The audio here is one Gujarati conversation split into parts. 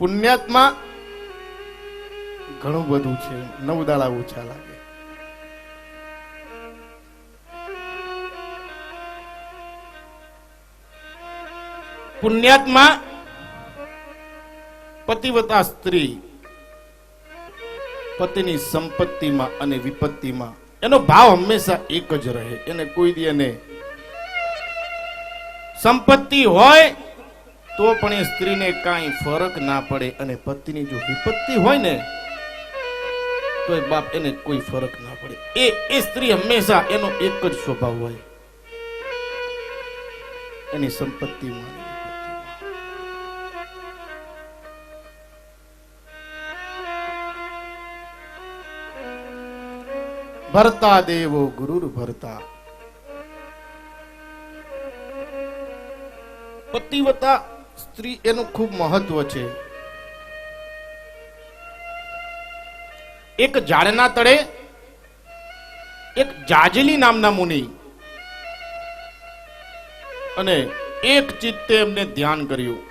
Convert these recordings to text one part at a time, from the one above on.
પુણ્યાત્મા ઘણું બધું છે, 9 દાડા ઓછા લાગે. પુણ્યાત્મા પતિવ્રતા સ્ત્રી પતિની સંપત્તિમાં અને વિપત્તિમાં એનો ભાવ હંમેશા એક જ રહે. એને કોઈ દી એને સંપત્તિ હોય તો પણ એ સ્ત્રીને કાંઈ ફરક ના પડે, અને પતિની જો વિપત્તિ હોય ને તો એ બાપ એને કોઈ ફરક ના પડે. એ સ્ત્રી હંમેશા એનો એક જ સ્વભાવ હોય, એની સંપત્તિમાં. ભરતા દેવો ગુરુર ભરતા. પતિવ્રતા સ્ત્રી એનું ખૂબ મહત્વ છે. એક ઝાડના તળે એક જાજલી નામના મુનિ, અને એક ચિત્તે એમને ધ્યાન કર્યું.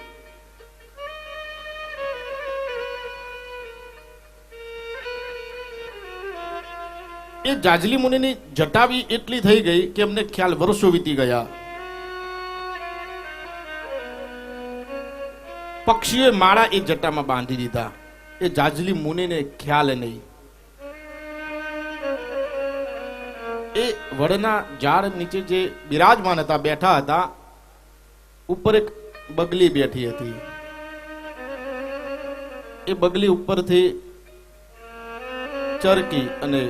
એ જાજલી મુનિની જટાવી એટલી થઈ ગઈ કે એમને ખ્યાલ વર્ષો વીતી ગયા. પક્ષીઓએ માળા એ જટામાં બાંધી દીધા. એ જાજલી મુનિને ખ્યાલ નહીં. એ વડના ઝાડ નીચે જે બિરાજમાન હતા, બેઠા હતા, ઉપર એક બગલી બેઠી હતી. એ બગલી ઉપરથી ચરકી અને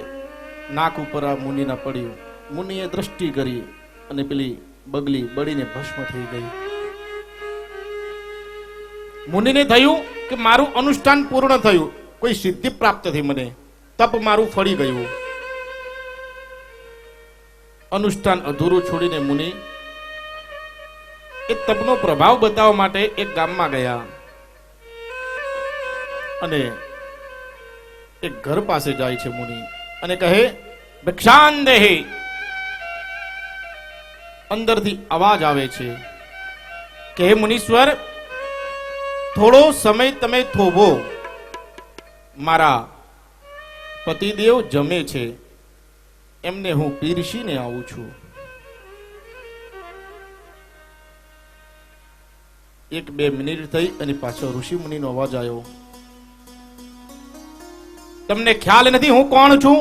નાક ઉપર આ મુનિના પડ્યું. મુનિએ દ્રષ્ટિ કરી અને પેલી બગલી બળીને ભસ્મ થઈ ગઈ. મુનિને થયું કે મારું અનુષ્ઠાન પૂર્ણ થયું, કોઈ સિદ્ધિ પ્રાપ્ત થઈ, મને તપ મારું ફળી ગયું. અનુષ્ઠાન અધૂરું છોડીને મુનિ એ તપનો પ્રભાવ બતાવવા માટે એક ગામમાં ગયા, અને એક ઘર પાસે જાય છે મુનિ, અને કહે ભિક્ષાન દેહે. અંદરથી અવાજ આવે છે કે હે મુનીશ્વર, થોડો સમય તમે થોભો, મારા પતિદેવ જમે છે, એમને હું પીરસીને આવું છું. 1-2 મિનિટ થઈ અને પાછો ઋષિ મુનિનો અવાજ આવ્યો. તમને ખ્યાલ નથી હું કોણ છું?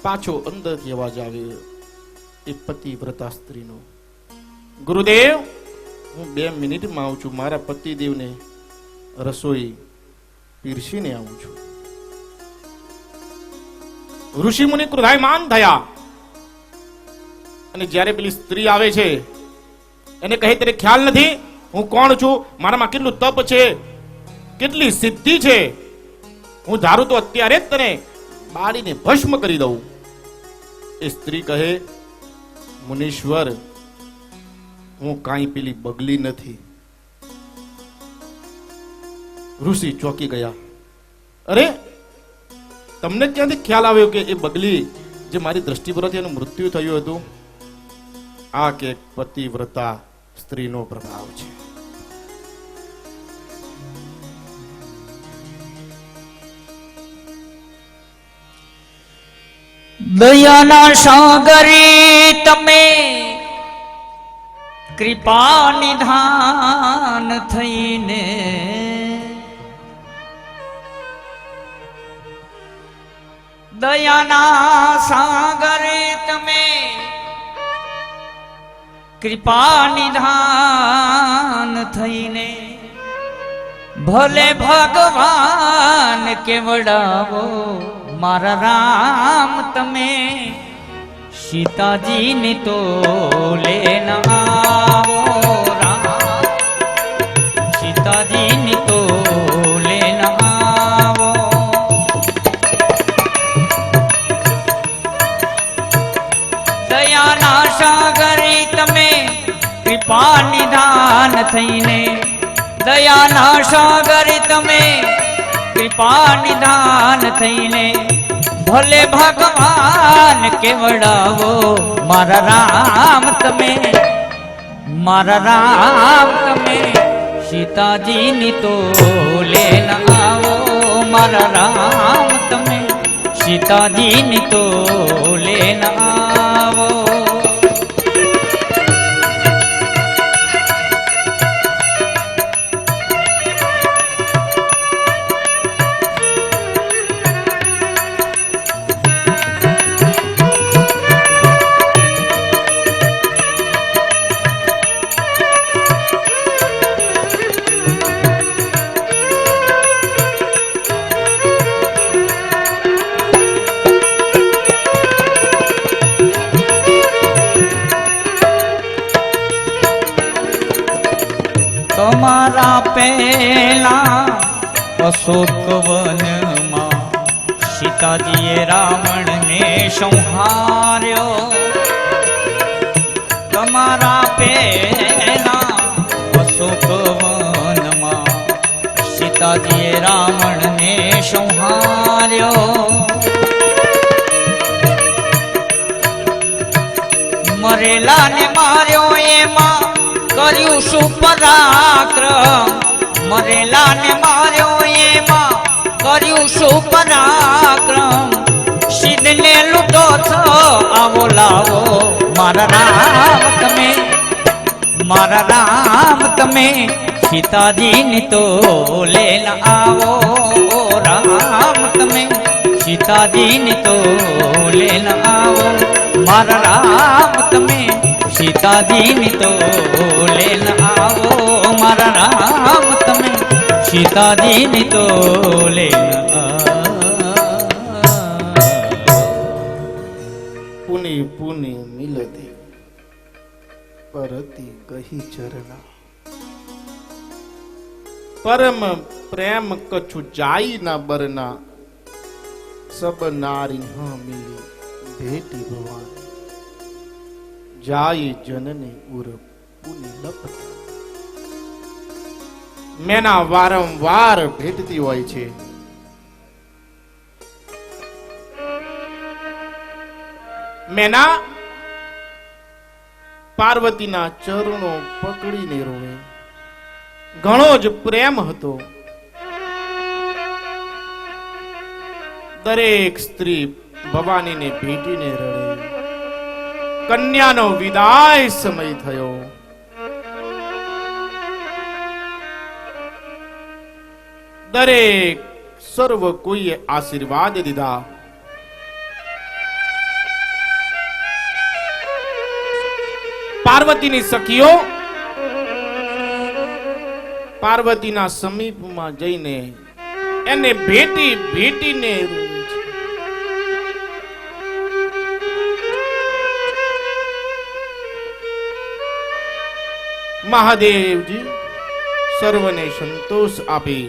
પાછો અંદરથી અવાજ આવ્યો, એ પતિવ્રતા સ્ત્રીનો. ગુરુદેવ, હું 2 મિનિટમાં આવું છું, મારા પતિદેવને રસોઈ પીરસીને આવું છું. ઋષિ મુનિ ક્રોધાયમાન થયા, અને જ્યારે પેલી સ્ત્રી આવે છે એને કહે, તને ખ્યાલ નથી હું કોણ છું? મારામાં કેટલું તપ છે, કેટલી સિદ્ધિ છે, હું ધારું તો અત્યારે જ તને બાળીને ભસ્મ કરી દઉં. એ સ્ત્રી કહે, મુનીશ્વર, હું કાંઈ પેલી બગલી નથી. ઋષિ ચોંકી ગયા. અરે, તમને ક્યાંથી ખ્યાલ આવ્યો કે એ બગલી જે મારી દ્રષ્ટિ પરથી એનું મૃત્યુ થયું હતું? આ કે પતિવ્રતા સ્ત્રીનો પ્રભાવ છે. દયાના સાગરી તમે કૃપા નિધાન થઈને, દયાના સાગરે તમે કૃપા નિધાન થઈને, ભલે ભગવાન કેવડાવો મારા રામ તમે, સીતાજીની તો લેના આવો રામ, સીતાજીની તો લેના આવો. દયાના સાગરે તમે કૃપા નિધાન થઈને, દયાના સાગરે તમે કૃપા નિધાન થઈને, ભલે ભગવાન કેવડાવો મારા રામ તમે, મારા રામ તમે, સીતાજીની તો લેન આવો મારા રામ તમે સીતાજીની તો લેન આવો તમારા પહેલા અશોકવનમાં સીતાજીએ રાવણને સંહાર્યો તમારા પહેલા અશોકવનમાં સીતાજીએ રાવણને સંહાર્યો મરેલાને માર્યો એમાં કર્યું શું પરાક્રમ મરેલાને માર્યો એમાં કર્યું શું પરાક્રમ સિદ્ધને લૂંટો છો આવો લાવો મારા રામ તમે સીતાજીની તો લેન આવો રામ તમે સીતાજીની તો લેન આવો મારા રામ તમે સીતાજીની તો લેન આવો મારા રામ તમે સીતાજીની તો લેન પુની પુની મિલતી પરતી કહી ચરના પરમ પ્રેમ કछु जाई ना बरना सब नारी हाँ मिली भेटी भवानी जाई जननी उर पुनी लपता મેના વારંવાર ભેટતી હોય છે મેના પાર્વતીના ચરણો પકડીને રોવે ઘણો જ પ્રેમ હતો દરેક સ્ત્રી ભવાનીને ભેટીને રડે કન્યાનો વિદાય સમય થયો દરેક સર્વ કોઈએ આશીર્વાદ દીધા પાર્વતીની સખીઓ પાર્વતીના સમીપમાં જઈને એને ભેટીને મહાદેવજી સર્વને સંતોષ આપી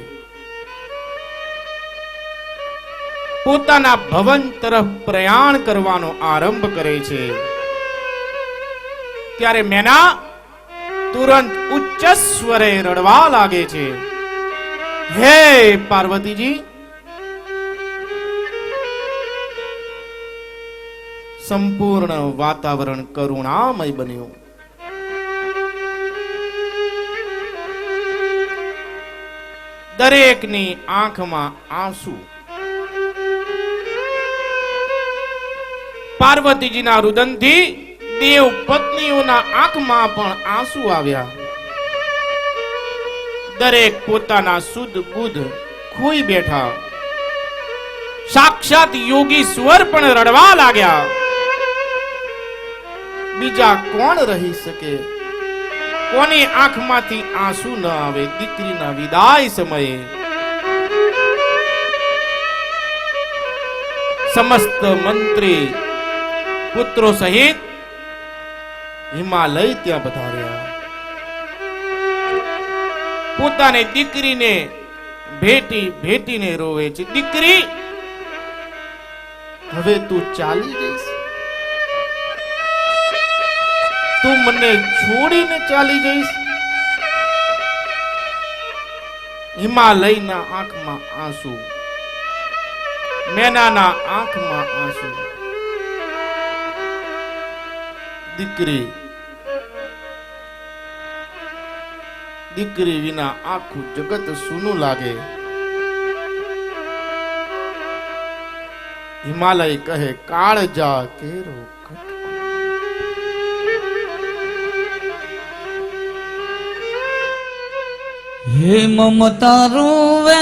પોતાના ભવન તરફ પ્રયાણ કરવાનો આરંભ કરે છે ત્યારે મેના તુરંત ઉચ્ચ સ્વરે રડવા લાગે છે હે પાર્વતીજી સંપૂર્ણ વાતાવરણ કરુણામય બન્યું દરેકની આંખમાં આંસુ પાર્વતીજીના રુદનથી દેવ પત્નીઓના આંખમાં પણ આંસુ આવ્યા દરેક પોતાના શુદ્ધ બુદ્ધ ખોઈ બેઠા સાક્ષાત યોગીશ્વર પણ રડવા લાગ્યા બીજા કોણ રહી શકે કોની આંખમાંથી આંસુ ન આવે દીકરીના વિદાય સમયે સમસ્ત મંત્રી પુત્રો સહિત હિમાલય ત્યાં પધાર્યા પોતાની દીકરીને ભેટીને રોવે છે દીકરી હવે તું ચાલી જઈશ તું મને છોડીને ચાલી જઈશ હિમાલયના આંખમાં આંસુ મેનાના આંખમાં આંસુ દીકરી વિના આખું જગત સૂનું લાગે. હિમાલય કહે કાળજા કેરો ખટકો. હે મમતા રૂવે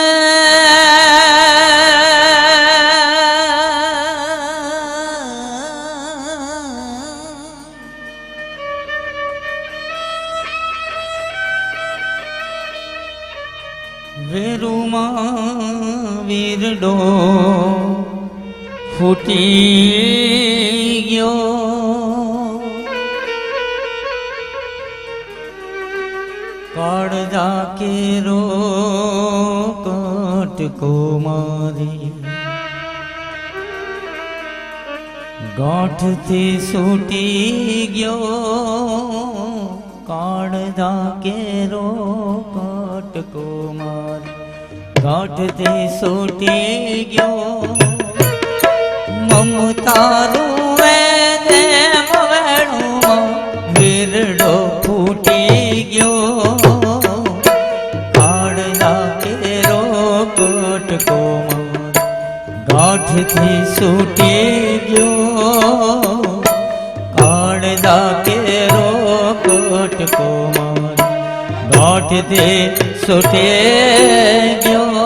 વેરુમાં વીરડો ફૂટી ગયો. કાળજા કેરો કટકો મારી ગાંઠથી છૂટી ગયો. કાળજા કેરો કટકો મારી ગાંઠથી છૂટી ગયો. મમતા રૂવે જેમ વેણુમાં વીરડો ફૂટી ગયો. કાળજા કેરો કટકો મારી ગાંઠથી છૂટી ગયો. કાળજા કેરો કટકો મારી ગાંઠથી છૂટી ગયો.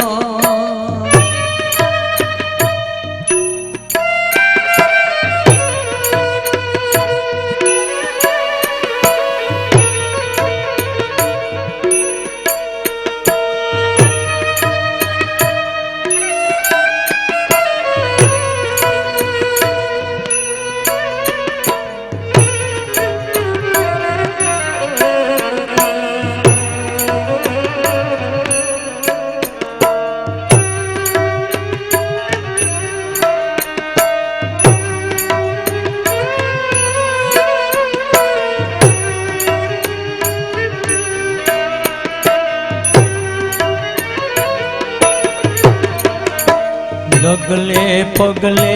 ડગલે પગલે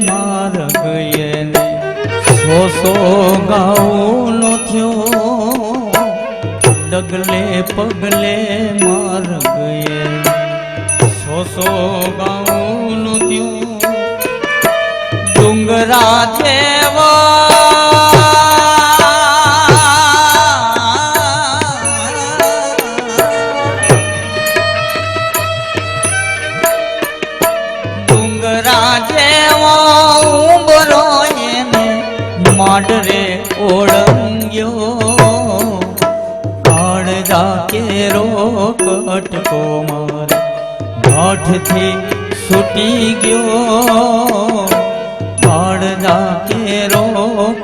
માર્ગ એને સો ગાઉનો થયો. ડગલે પગલે માર્ગ એને સો ગાઉનો થયો. ડુંગરા જેવા માંડરે ઓળંગ્યો. કાળજા કેરો કટકો મારી ગાંઠથી છૂટી ગયો. કાળજા કેરો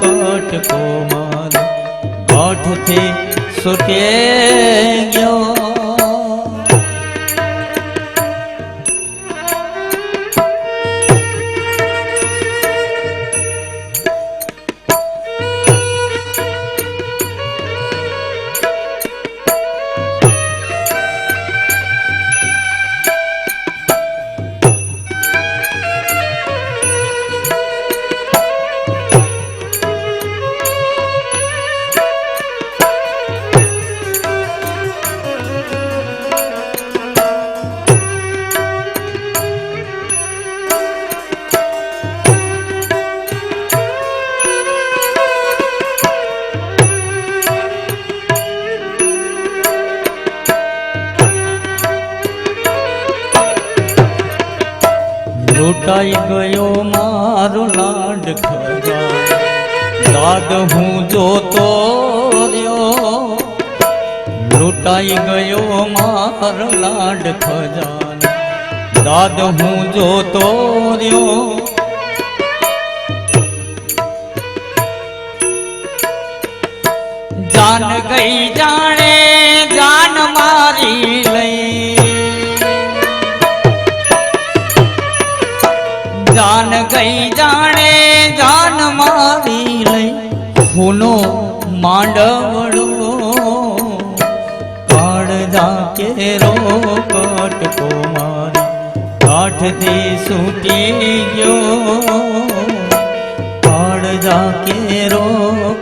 કટકો મારી ગાંઠથી છૂટી ગયો. લૂંટાઈ ગયો મારો લાડ ખજા. દાદ હું જોતો રહ્યો. લૂંટાઈ ગયો મારો લાડ ખજા. દાદ હું જોતો રહ્યો. જાન ગઈ જાણે જાન મારી લઈ. જાન ગઈ જાણે જાન મારી લઈ. ફૂનો માંડવડો કાળજા કેરો કટકો મારી ગાંઠથી છૂટી ગયો. કાળજા કેરો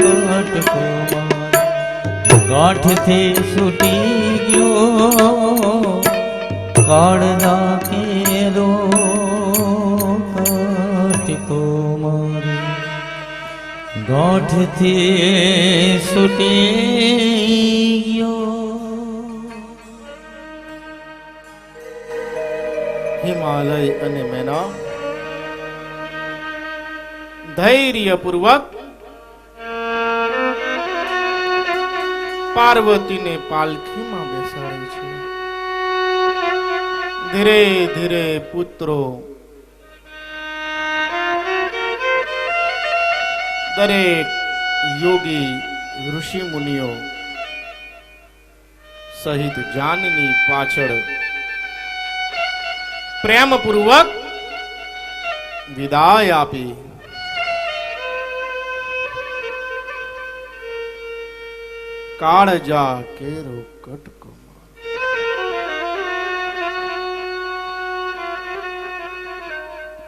કટકો મારી ગાંઠથી છૂટી ગયો કાળજા કેરો કાટકો મારી ગાંઠથી છૂટી ગયો હિમાલય અને મેના ધૈર્યપૂર્વક પાર્વતીને પાલખીમાં બેસાડે છે. ધીરે ધીરે પુત્રો દરેક યોગી ઋષિ મુનિઓ સહિત જાનની પાછળ પ્રેમપૂર્વક વિદાય આપી કાળજા કેરો કટકો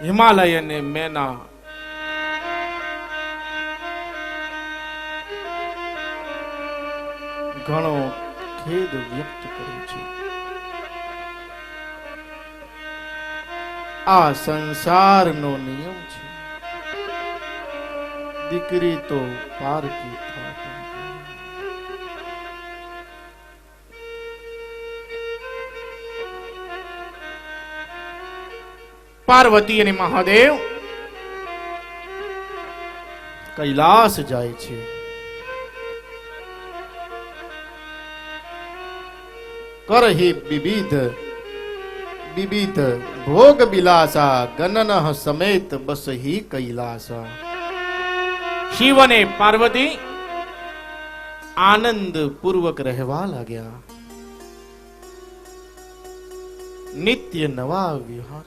હિમાલય અને મેના ઘણો ખેદ વ્યક્ત કરે છે. આ સંસારનો નિયમ છે. દીકરી તો પારકી થાત. પાર્વતી અને મહાદેવ કૈલાસ જાય છે. કરહી વિવિધ ભોગ બિલાસા ગનન સમેત બસહી કૈલાસા. શિવ અને પાર્વતી આનંદ પૂર્વક રહેવા લાગ્યા. નિત્ય નવા વિહાર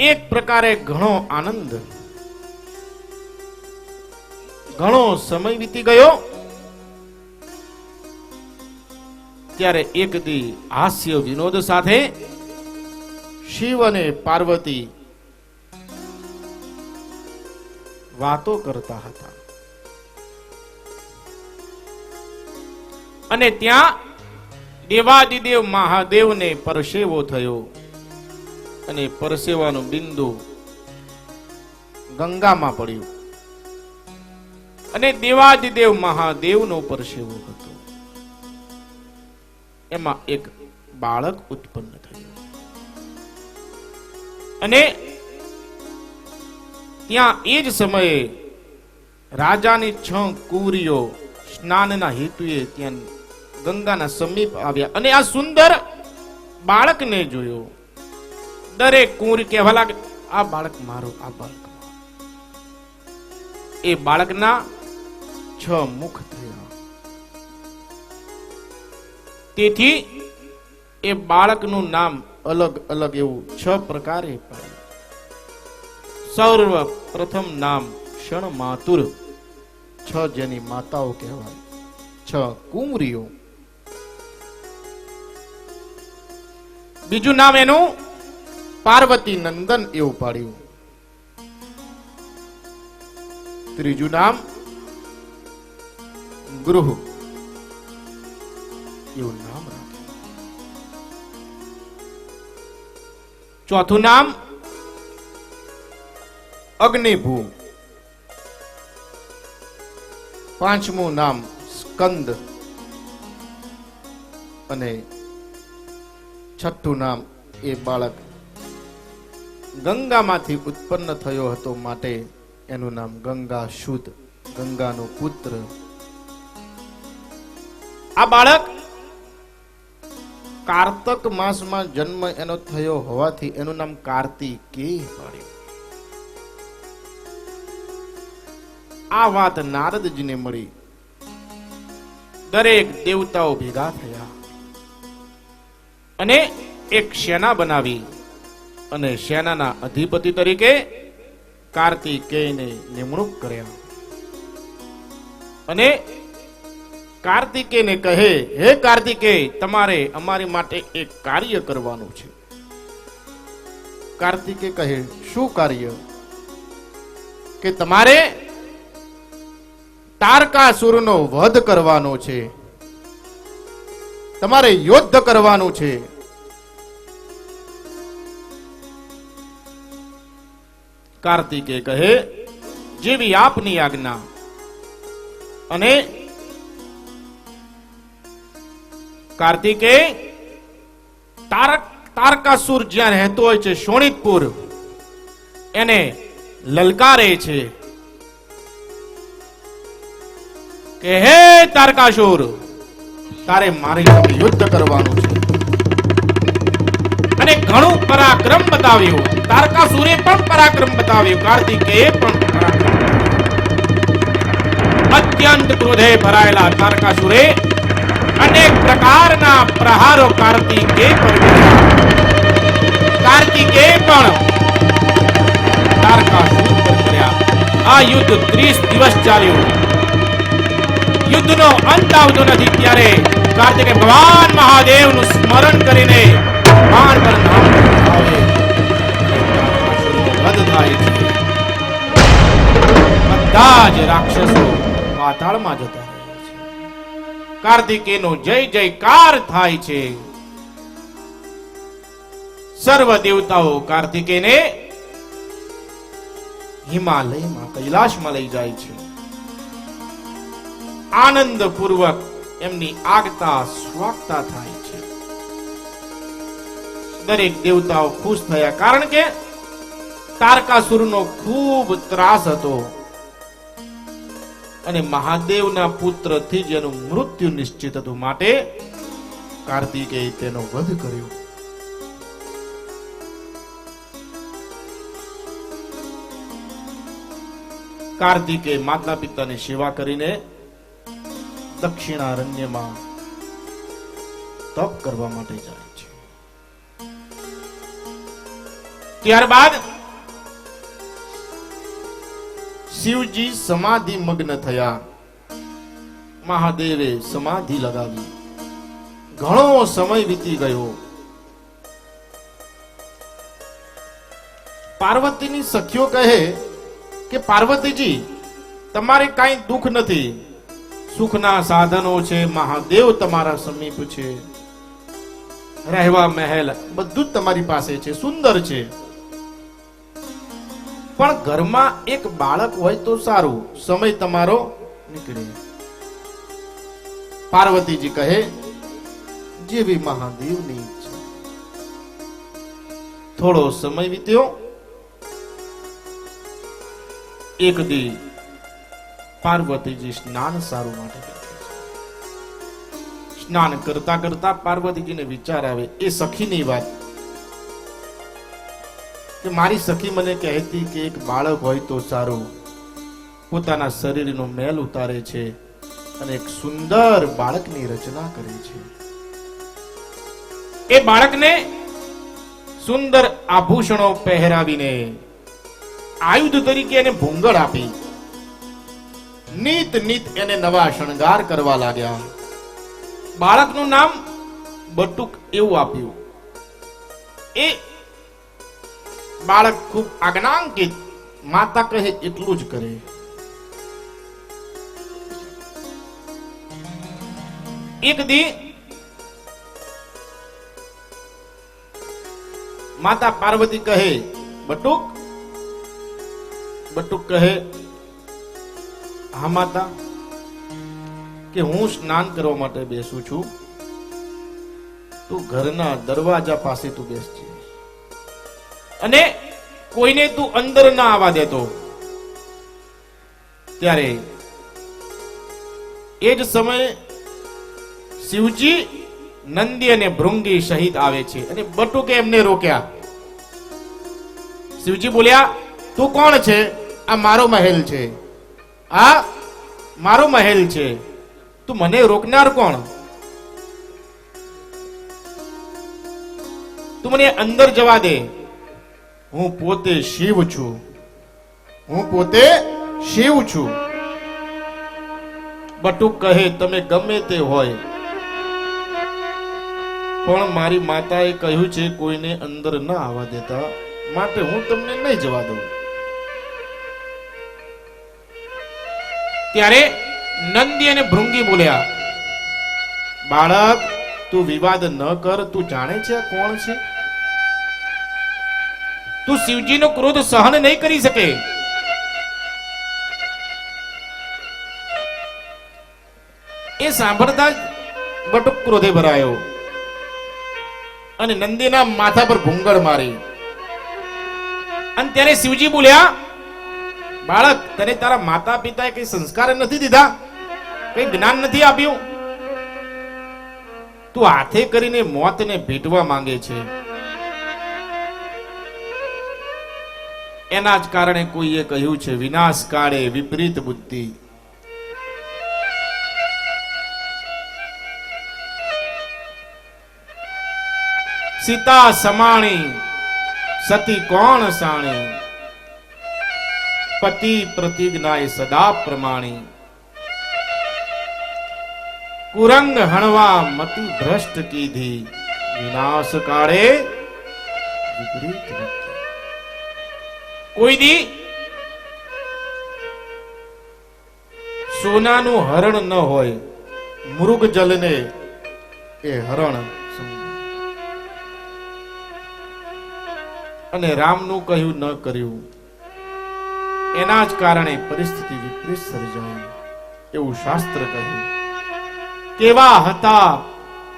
એક પ્રકારે ઘણો આનંદ. ઘણો સમય વીતી ગયો ત્યારે એક દી હાસ્ય વિનોદ સાથે શિવ અને પાર્વતી વાતો કરતા હતા અને ત્યાં દેવાદિદેવ મહાદેવને પરસેવો થયો અને પરસેવાનું બિંદુ ગંગામાં પડ્યું અને દેવાદિદેવ મહાદેવનો પરસેવો હતો. એમાં એક બાળક ઉત્પન્ન થયું અને ત્યાં એ જ સમયે રાજાની 6 કુંવરીઓ સ્નાનના હેતુએ ત્યાં ગંગાના સમીપ આવ્યા અને આ સુંદર બાળકને જોયો. દરેક કુંવરી કહેવા લાગે, આ બાળક મારું, આ બાળક. એ બાળકના 6 મુખ થયા. તેથી એ બાળકનું નામ અલગ અલગ એવું 6 પ્રકારે પાડ્યું. સર્વ પ્રથમ નામ ક્ષણ માતુર, 6 જેની માતાઓ કહેવાય, 6 કુંવરીઓ. બીજું નામ એનું પાર્વતી નંદન એવું પાડ્યું. ત્રીજું નામ ગૃહ એવું નામ રાખ્યું. ચોથું નામ અગ્નિભૂ. પાંચમું નામ સ્કંદ અને છઠ્ઠું નામ એ બાળક ગંગામાંથી ઉત્પન્ન થયો હતો માટે એનું નામ ગંગા શુદ્ધ, ગંગાનો પુત્ર. આ બાળક કાર્તક માસમાં જન્મ એનો થયો હોવાથી એનું નામ કાર્તિકેય પાડ્યું. આ વાત નારદજીને મળી. દરેક દેવતાઓ ભેગા થયા અને એક સેના બનાવી અને સેનાના અધિપતિ તરીકે કાર્તિકેયને નિમણૂક કર્યા. અને કાર્તિકેયને કહે, હે કાર્તિકેય, તમારે અમારી માટે એક કાર્ય કરવાનું છે. કાર્તિકેય કહે, શું કાર્ય? કે તમારે તારકાસુરનો વધ કરવાનો છે, તમારે યુદ્ધ કરવાનું છે. કાર્તિકે કહે જેવી આપની આજ્ઞા. અને કાર્તિકે તારકાસુર જ્યાં રહેતો હોય છે શોણિતપુર, એને લલકારે છે કે હે તારકાસુર, તારે મારી સામે યુદ્ધ કરવાનું છે. અને ઘણું પરાક્રમ બતાવ્યું. તારકાસુરે પણ પરાક્રમ બતાવ્યું, કાર્તિકેય પણ પરાક્રમ. અત્યંત ક્રોધે ભરાયેલા તારકાસુરે અનેક પ્રકારના પ્રહારો કાર્તિકેય પર કર્યા. કાર્તિકેય પણ તારકાસુર પર કર્યા. આ યુદ્ધ 30 દિવસ ચાલ્યું. યુદ્ધનો અંત આવતો નથી ત્યારે કાર્તિકે ભગવાન મહાદેવનું સ્મરણ કરીને બાણ પર નામ આવે. વધ થાય છે. બધા જ રાક્ષસો પાતાળમાં જતા રહે છે. કાર્તિકેયનો જય જયકાર થાય છે. સર્વ દેવતાઓ કાર્તિકેયને હિમાલયમાં કૈલાશમાં લઈ જાય છે. આનંદ પૂર્વક એમની આગતા સ્વાગતા થાય છે. દરેક દેવતાઓ ખુશ થયા, કારણ કે તારકાસુરનો ખૂબ ત્રાસ હતો અને મહાદેવના પુત્રથી જ એનું મૃત્યુ નિશ્ચિત હતું. માટે કાર્તિકેય તેનો વધ કર્યો. કાર્તિકેય માતા પિતાની સેવા કરીને દક્ષિણારણ્યમાં તપ કરવા માટે જાય છે. ત્યારબાદ શિવજી સમાધિ મગ્ન થયા. મહાદેવે સમાધિ લગાવી. ઘણો સમય વીતી ગયો. પાર્વતીની સખીઓ કહે કે પાર્વતીજી, તમારે કાંઈ દુઃખ નથી, સુખના સાધનો છે, મહાદેવ તમારા સમીપ છે, રહેવા મહેલ બધું જ તમારી પાસે છે, સુંદર છે. પણ ઘરમાં એક બાળક હોય તો સારું, સમય તમારો નીકળે. પાર્વતીજી કહે જેવી મહાદેવની ઈચ્છા. થોડો સમય વીત્યો. એક દી પાર્વતીજી સ્નાન સારું માટે ગયા. સ્નાન કરતા કરતા પાર્વતીજીને વિચાર આવે, એ સખીની વાત કે મારી સખી મને કહેતી કે એક બાળક હોય તો સારું. પોતાના શરીરનો મેલ ઉતારે છે અને એક સુંદર બાળકની રચના કરે છે. એ બાળકને સુંદર આભૂષણો પહેરાવીને આયુધ તરીકે એને ભૂંગળ આપી. નીત નીત એને નવા શણગાર કરવા લાગ્યા. બાળકનું નામ બટુક એવું આપ્યું. એ બાળક ખૂબ આજ્ઞાંકિત, માતા કહે એટલું જ કરે. એક દી માતા પાર્વતી કહે બટુક. બટુક કહે હા માતા, કે હું સ્નાન કરવા માટે બેસું છું, તું ઘરના દરવાજા પાસે તું બેસજે અને કોઈને તું અંદર ના આવવા દેતો. ત્યારે એ જ સમયે શિવજી, નંદી અને ભૃંગી સહિત આવે છે અને બટુકે એમને રોક્યા. શિવજી બોલ્યા, તું કોણ છે? આ મારો મહેલ છે, આ મારો મહેલ છે, તું મને રોકનાર કોણ? તું મને અંદર જવા દે. હું પોતે શિવ છું, હું પોતે શિવ છું. બટુક કહે તમે ગમે તે હોય, પણ મારી માતાએ કહ્યું છે કોઈને અંદર ન આવવા દેતા, માટે હું તમને નહીં જવા દઉં. ત્યારે નંદી અને ભૃંગી બોલ્યા, બાળક તું વિવાદ ન કર. તું જાણે છે આ કોણ છે? તું શિવજીનો ક્રોધ સહન નહીં કરી શકે. એ સાંભળતા જ બટુક ક્રોધે ભરાયો અને નંદીના માથા પર ભૂંગળ મારી. અને ત્યારે શિવજી બોલ્યા, બાળક તને તારા માતા પિતાએ કઈ સંસ્કાર નથી દીધા? કઈ જ્ઞાન નથી આપ્યું? તું હાથે કરીને મોતને ભેટવા માંગે છે. એના જ કારણે કોઈએ કહ્યું છે, વિનાશ કાળે વિપરીત બુદ્ધિ. સીતા સમાણી સતી કોણ સાણી, પતિ પ્રતિજ્ઞાએ સદા પ્રમાણી. કુરંગ હણવા મતિ ભ્રષ્ટ કીધી, વિનાશ કાળે વિપરીત બુદ્ધિ. કોઈ દી સોનાનું હરણ ન હોય, મૃગ જલને એ હરણ સમજે. અને રામનું કહ્યું ન કર્યું, એના જ કારણે પરિસ્થિતિ વિપરીત સર્જાઈ એવું શાસ્ત્ર કહ્યું. કેવા હતા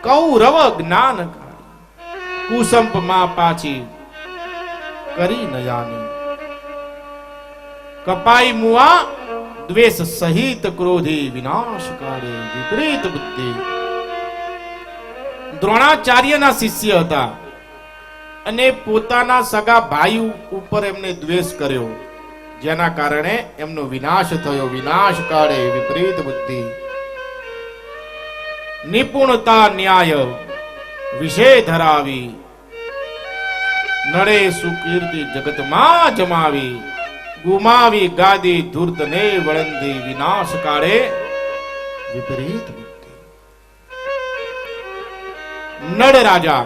કૌરવ જ્ઞાન, કુસંપ માં પાછી કરી નયાની. કપાઈ મુઆ દ્વેષ સહિત ક્રોધી, વિનાશ કાળે વિપરીત બુદ્ધિ. દ્રોણાચાર્યના શિષ્ય હતા અને પોતાના સગા ભાઈ ઉપર એમને દ્વેષ કર્યો, જેના કારણે એમનો વિનાશ થયો. વિનાશ કાળે વિપરીત બુદ્ધિ. નિપુણતા ન્યાય વિષય ધરાવી, નડે સુકીર્તિ જગતમાં જમાવી. ગુમાવી ગાદી ધૂર્તને વળંદી, વિનાશ કાળે વિપરીત બુદ્ધિ. નળ રાજા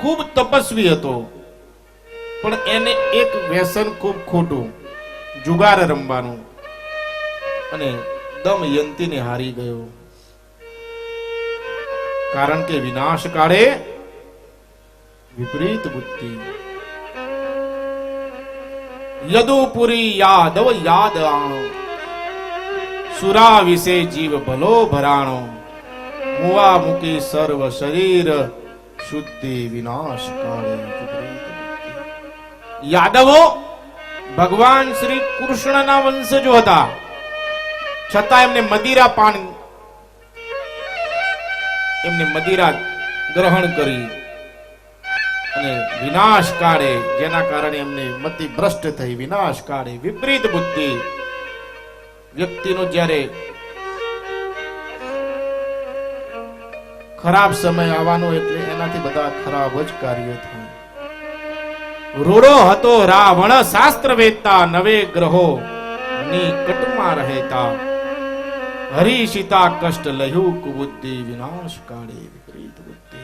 ખૂબ તપસ્વી હતો, પણ એને એક વ્યસન ખૂબ ખોટું, જુગાર રમવાનું, અને દમયંતીને હારી ગયો. કારણ કે વિનાશ કાળે વિપરીત બુદ્ધિ. યદુપુરી યાદવ યાદ આણો, સુરા વિશે જીવ ભલો ભરાણો. મુવા મૂકી સર્વ શરીર શુદ્ધિ, વિનાશ કાળે વિપરીત બુદ્ધિ. યાદવો ભગવાન શ્રી કૃષ્ણના વંશજો હતા, છતાં એમને મદિરા ગ્રહણ કરી અને વિનાશ કાળે, જેના કારણે એમને મતિ ભ્રષ્ટ થઈ. વિનાશ કાળે વિપરીત બુદ્ધિ. વ્યક્તિનો જ્યારે ખરાબ સમય આવવાનો એટલે એનાથી બધા ખરાબ જ કાર્ય થાય. રૂડો હતો રાવણ શાસ્ત્ર વેદતા, નવે ગ્રહો નિકટમાં રહેતા. હરી સીતા કષ્ટ લહ્યું કુબુદ્ધિ, વિનાશ કાળે વિપરીત બુદ્ધિ.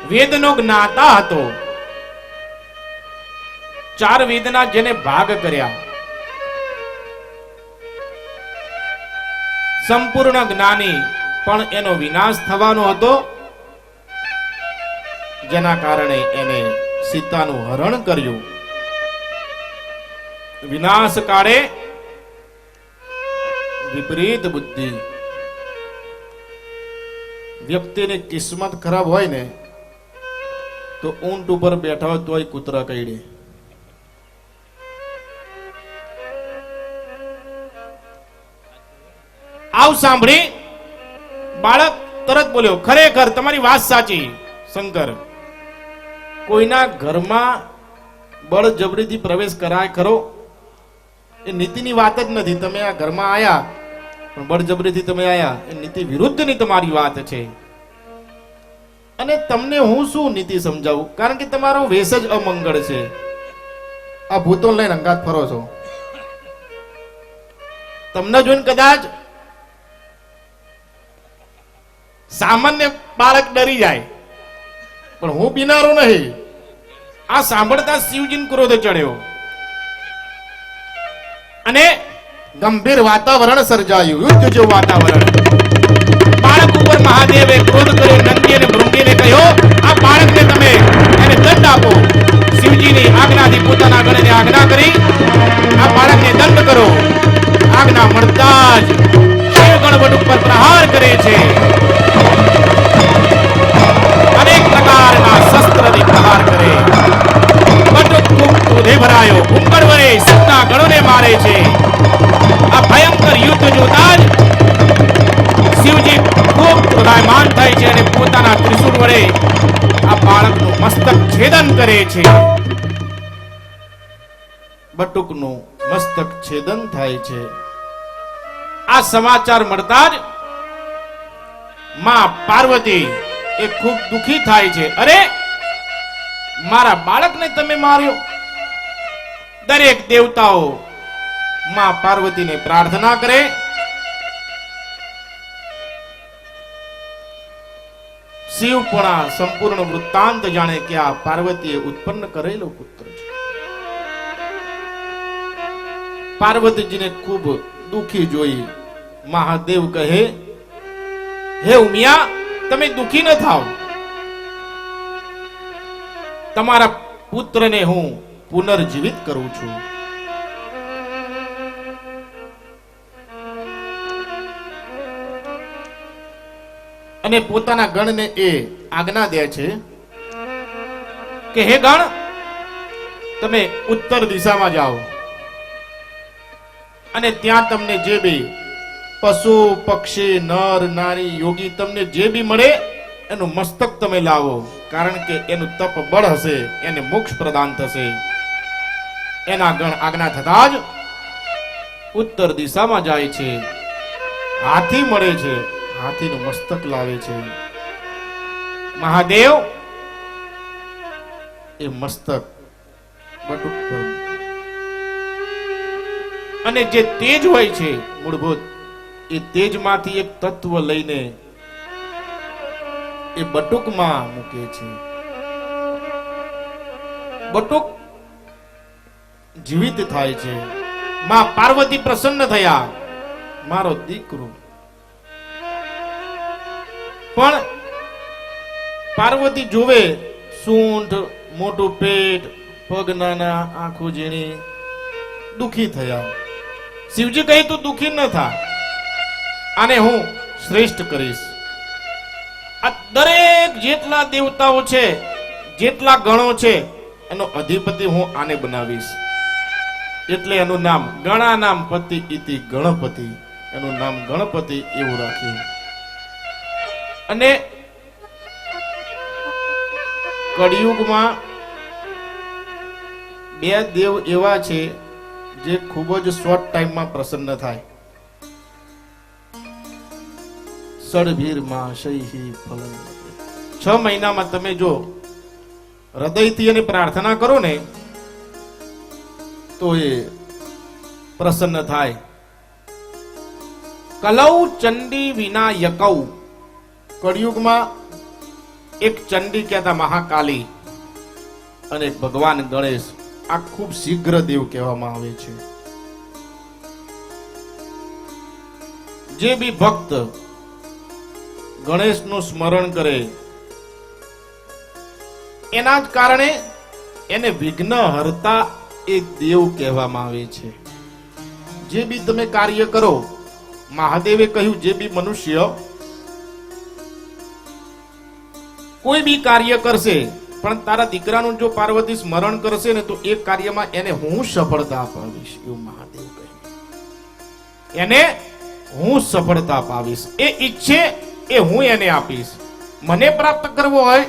વેદનો જ્ઞાતા હતો, 4 વેદના જેને ભાગ કર્યા, સંપૂર્ણ જ્ઞાની, પણ એનો વિનાશ થવાનો હતો, જેના કારણે એને સીતાનું હરણ કર્યું. વિનાશ કાળે વિપરીત બુદ્ધિ. વ્યક્તિની કિસ્મત ખરાબ હોય ને તો ઊંટ ઉપર બેઠા હોય તોય કૂતરા કઈડે. આવ સાંભળી બાળક તરત બોલ્યો, ખરેખર તમારી વાત સાચી શંકર. કોઈના ઘરમાં બળજબરીથી પ્રવેશ કરાય ખરો? એ નીતિની વાત જ નથી. તમે આ ઘરમાં આયા પણ બળજબરીથી તમે આયા, એ નીતિ વિરુદ્ધની તમારી વાત છે. અને તમને હું શું નીતિ સમજાવું? કારણ કે તમારો વેશ જ અમંગળ છે. આ ભૂતો લઈને અંગાત ફરો છો. તમને જોઈને કદાચ સામાન્ય બાળક ડરી જાય, પણ હું બીનારો નહીં. આ સાંભળતા શિવજીને ક્રોધ ચડ્યો અને ગંભીર વાતાવરણ સર્જાયું, યુદ્ધ જેવું વાતાવરણ. બાળક ઉપર મહાદેવે ક્રોધ કર્યો. નંદી અને ભૃંગીને કહ્યો, આ બાળકને તમે એને દંડ આપો. શિવજીની આજ્ઞાથી પોતાના ગણને આજ્ઞા કરી, આ બાળકને દંડ કરો. આજ્ઞા મળતા જ શિવ ગણવટ ઉપર પ્રહાર કરે છે. અનેક પ્રકારના શસ્ત્રથી પ્રહાર કરે. બટુક ખૂબ ક્રોધે ભરાયો, ઉંકળ વડે શિવના ગણોને મારે છે. આ ભયંકર યુદ્ધ જોતા જ શિવજી ખૂબ ક્રોધાયમાન થાય છે અને પોતાના ત્રિશૂળ વડે આ બાળકનું મસ્તક છેદન કરે છે. બટુકનું મસ્તક છેદન થાય છે. આ સમાચાર મળતા જ માં પાર્વતી એ ખૂબ દુખી થાય છે. અરે, મારા બાળકને તમે માર્યો. દરેક દેવતાઓ માં પાર્વતીને પ્રાર્થના કરે. શિવ પણ આ સંપૂર્ણ વૃત્તાંત જાણે કે આ પાર્વતીએ ઉત્પન્ન કરેલો પુત્ર છે. પાર્વતીજીને ખૂબ દુખી જોઈ મહાદેવ કહે, હે ઉમિયા, તમે દુખી ન થાવ. તમારા પુત્રને હું પુનર્જીવિત કરું છું. અને પોતાના ગણને એ આજ્ઞા દે છે કે હે ગણ, તમે ઉત્તર દિશામાં જાઓ અને ત્યાં તમને જે બી પશુ પક્ષી નર નારી યોગી તમને જે બી મળે એનું મસ્તક તમે લાવો. કારણ કે એનું તપ બળ હશે, એને મોક્ષ પ્રદાન થશે. એના ગણ આજ્ઞા થતા જ ઉત્તર દિશામાં જાય છે. હાથી મળે છે, હાથીનું મસ્તક લાવે છે. મહાદેવ એ મસ્તક બટુક પર અને જે તેજ હોય છે મૂળભૂત, એ તેજમાંથી એક તત્વ લઈને એ બટુકમાં મૂકે છે. બટુક જીવિત થાય છે. માં પાર્વતી પ્રસન્ન થયા, મારો દીકરો. પણ પાર્વતી જોવે સૂંઠ, મોટું પેટ, પગ નાના, આંખો ઝીણી, દુખી થયા. શિવજી કહે, તું દુખી ન થા, આને હું શ્રેષ્ઠ કરીશ. આ દરેક જેટલા દેવતાઓ છે, જેટલા ગણો છે, એનો અધિપતિ હું આને બનાવીશ. એટલે એનું નામ ગણાનામ પતિ ઇતિ ગણપતિ, એનું નામ ગણપતિ એવું રાખ્યું. અને કળિયુગમાં બે દેવ એવા છે જે ખૂબ જ શોર્ટ ટાઈમમાં પ્રસન્ન થાય. સડભીરમાં શૈહી ફલન. 6 મહિનામાં તમે જો હૃદયથી એને પ્રાર્થના કરો ને તો એ પ્રસન્ન થાય. કલૌ ચંડી વિનાયકૌ. કળિયુગમાં એક ચંડી કહેતા મહાકાલી અને ભગવાન ગણેશ, આ ખૂબ શીઘ્ર દેવ કહેવામાં આવે છે. જે બી ભક્ત ગણેશનું સ્મરણ કરે એના જ કારણે એને વિઘ્ન હરતા એક દેવ કહેવામાં આવે છે. જે બી તમે કાર્ય કરો, મહાદેવે કહ્યું, જે બી મનુષ્ય કોઈ બી કાર્ય કરશે પણ તારા દીકરાનું જો પાર્વતી સ્મરણ કરશે ને તો એ કાર્યમાં એને હું સફળતા અપાવીશ, એવું મહાદેવ કહે. એને હું સફળતા અપાવીશ. એ ઈચ્છે એ હું એને આપીશ. મને પ્રાપ્ત કરવો હોય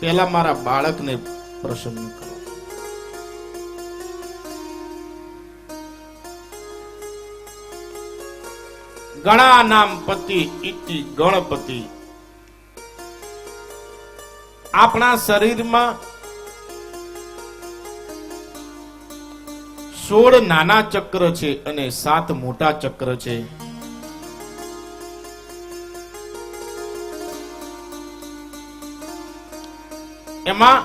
પહેલા મારા બાળકને પ્રસન્ન કરો. ગણા નામ પતિ ઇતિ ગણપતિ. આપણા શરીરમાં 16 નાના ચક્ર છે અને 7 મોટા ચક્ર છે. એમાં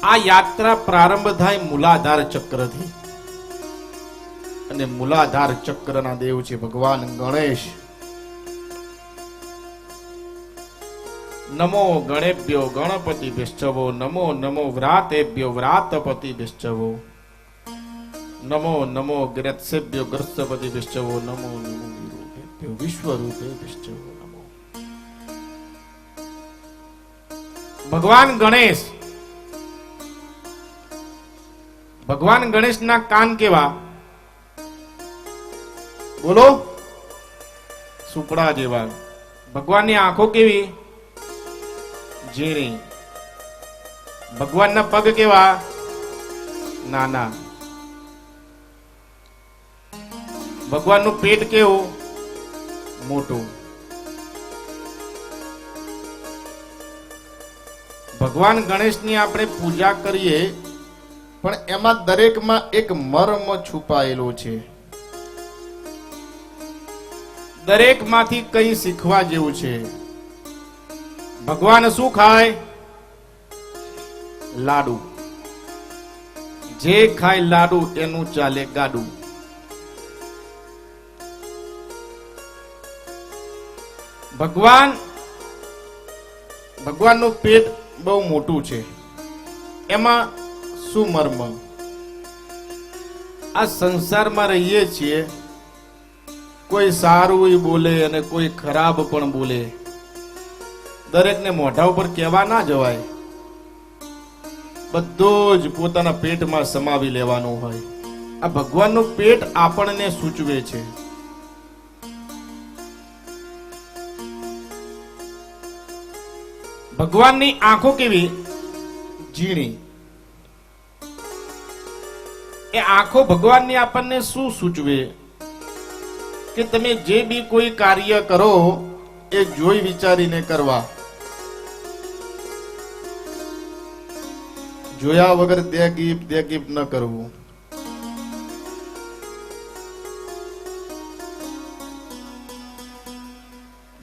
આ યાત્રા પ્રારંભ થાય મૂલાધાર ચક્રથી, અને મૂલાધાર ચક્રના દેવ છે ભગવાન ગણેશ. નમો ગણેભ્યો ગણપતિ ભિષ્ટવો, નમો નમો વ્રાતેભ્યો વ્રાતપતિ ભિષ્ટવો, નમો નમો ગ્રત્સેભ્યો ગ્રસ્તપતિ ભિષ્ટવો, નમો નમો વિરૂપેભ્યો વિશ્વરૂપે ભિષ્ટવો નમો. ભગવાન ગણેશ, ભગવાન ગણેશના કાન કેવા? બોલો, સુપડા જેવા. ભગવાનની આંખો કેવી? ઝીણી. ભગવાનના પગ કેવા? નાના. ભગવાનનું પેટ કેવું? મોટું. ભગવાન ગણેશની આપણે પૂજા કરીએ, પણ એમાં દરેકમાં એક મર્મ છુપાયેલો છે. દરેકમાંથી કંઈ શીખવા જેવું છે. ભગવાન શું ખાય? લાડુ. જે ખાય લાડુ એનું ચાલે ગાડું. ભગવાનનું પેટ બહુ મોટું છે. એમાં શું મર્મ? આ સંસારમાં રહીએ છીએ, કોઈ સારું બોલે અને કોઈ ખરાબ પણ બોલે. દરેકને મોઢા ઉપર કહેવા ના જવાય. બધું જ પોતાના પેટમાં સમાવી લેવાનું હોય. આ ભગવાનનું પેટ આપણને સૂચવે છે. ભગવાનની આંખો કેવી? ઝીણી. એ આંખો ભગવાનની આપણને શું સૂચવે? કે તમે જે બી કોઈ કાર્ય કરો એ જોઈ વિચારીને કરવા. જોયા વગર દેગીપ ન કરવું.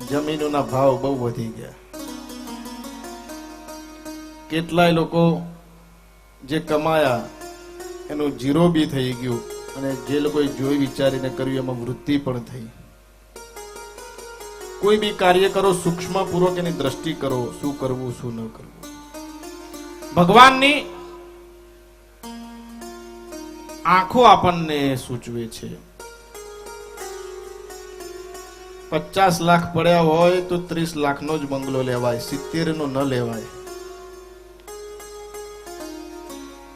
જમીનોના ભાવ બહુ વધી ગયા. કેટલાય લોકો જે કમાયા એનું જીરો બી થઈ ગયું, અને જે લોકોએ જોઈ વિચારીને કર્યું એમાં વૃદ્ધિ પણ થઈ. કોઈ બી કાર્ય કરો સૂક્ષ્મ પૂર્વક એની દ્રષ્ટિ કરો, શું કરવું શું ન કરવું. ભગવાનની આંખો આપણને સૂચવે છે. 50 લાખ પડ્યા હોય તો 30 લાખનો જ બંગલો લેવાય, 70 નો ન લેવાય.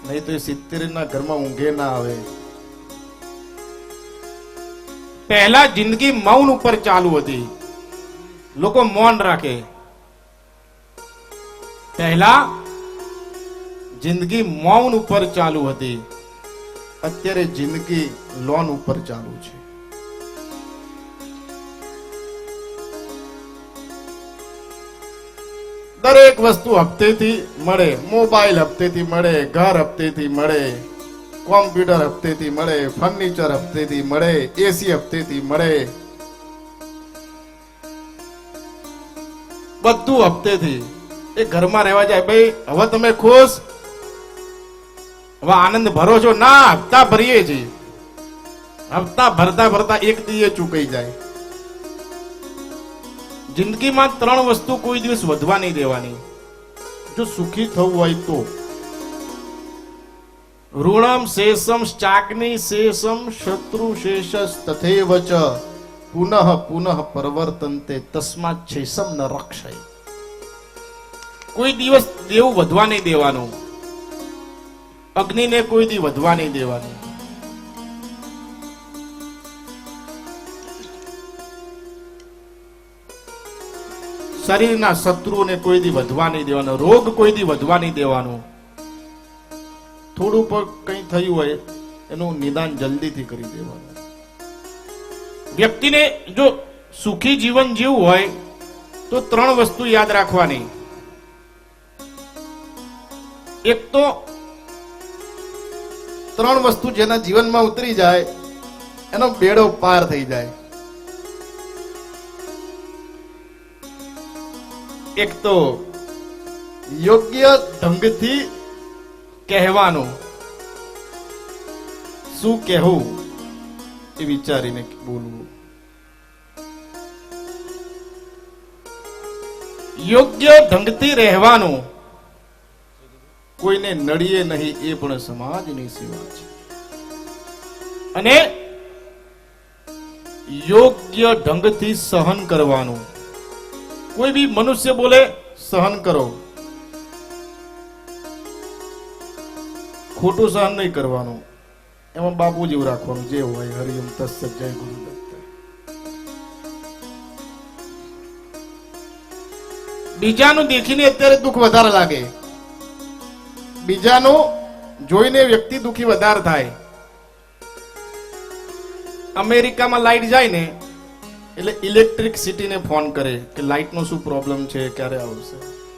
નહીં તો 70 ના ઘરમાં ઊંઘે ના આવે. પહેલા જિંદગી મૌન ઉપર ચાલુ હતી. લોકો મૌન રાખે. પહેલા જિંદગી મૌન ઉપર ચાલુ હતી. અત્યારે જિંદગી લોન ઉપર ચાલુ છે. દરેક વસ્તુ હપ્તેથી મળે. મોબાઈલ હપ્તેથી મળે, ઘર હપ્તેથી મળે, કોમ્પ્યુટર હપ્તેથી મળે, ફર્નિચર હપ્તેથી મળે, એસી હપ્તેથી મળે, બધું હપ્તેથી. એ ઘરમાં રહેવા જાય, ભાઈ હવે તમે ખુશ, હવે આનંદ ભરો છો? ના, હપ્તા ભરીએ છીએ. હપ્તા ભરતા ભરતા એક દીએ ચૂકાઈ જાય. જિંદગીમાં 3 વસ્તુ કોઈ દિવસ વધવા નહીં દેવાની. જો સુખી થવું હોય તો ઋણમ શેષમ ચાકની શેષમ શત્રુ શેષસ તથૈવ ચ પુનઃ પુનઃ પ્રવર્તન્તે તસ્માત શેષમ ન રક્ષય. કોઈ દિવસ દેવું વધવા નહીં દેવાનું. અગ્નિને કોઈ દી વધવા નહીં દેવાનું. શરીરના શત્રુઓને કોઈ દી વધવા નહીં દેવાનો. રોગ કોઈ દી વધવા નહીં દેવાનું. થોડું પણ કંઈ થયું હોય એનું નિદાન જલ્દીથી કરી દેવાનું. વ્યક્તિને જો સુખી જીવન જીવવું હોય તો 3 વસ્તુ યાદ રાખવાની. એક તો 3 વસ્તુ જેના જીવનમાં ઉતરી જાય એનો બેડો પાર થઈ જાય. એક તો યોગ્ય ઢંગથી કહેવાનું, શું કહેવું એ વિચારીને બોલવું. યોગ્ય ઢંગથી રહેવાનું, કોઈને નડીએ નહીં એ પણ સમાજની સેવા છે. અને યોગ્ય ઢંગથી સહન કરવાનું, કોઈ બી મનુષ્ય બોલે સહન કરો, ખોટું સહન નહીં કરવાનું. એમાં બાપુ જેવું રાખવાનું, જે હોય. હરિયમ તત્સત, જય ગુરુદત્ત. બીજાનું દેખીને અત્યારે દુઃખ વધારે લાગે, બીજાનું જોઈને વ્યક્તિ દુઃખી વધારે થાય. અમેરિકામાં લાઈટ જાય ને એટલે ઇલેક્ટ્રિસિટીને ફોન કરે કે લાઈટનો શું પ્રોબ્લેમ છે, ક્યારે આવશે.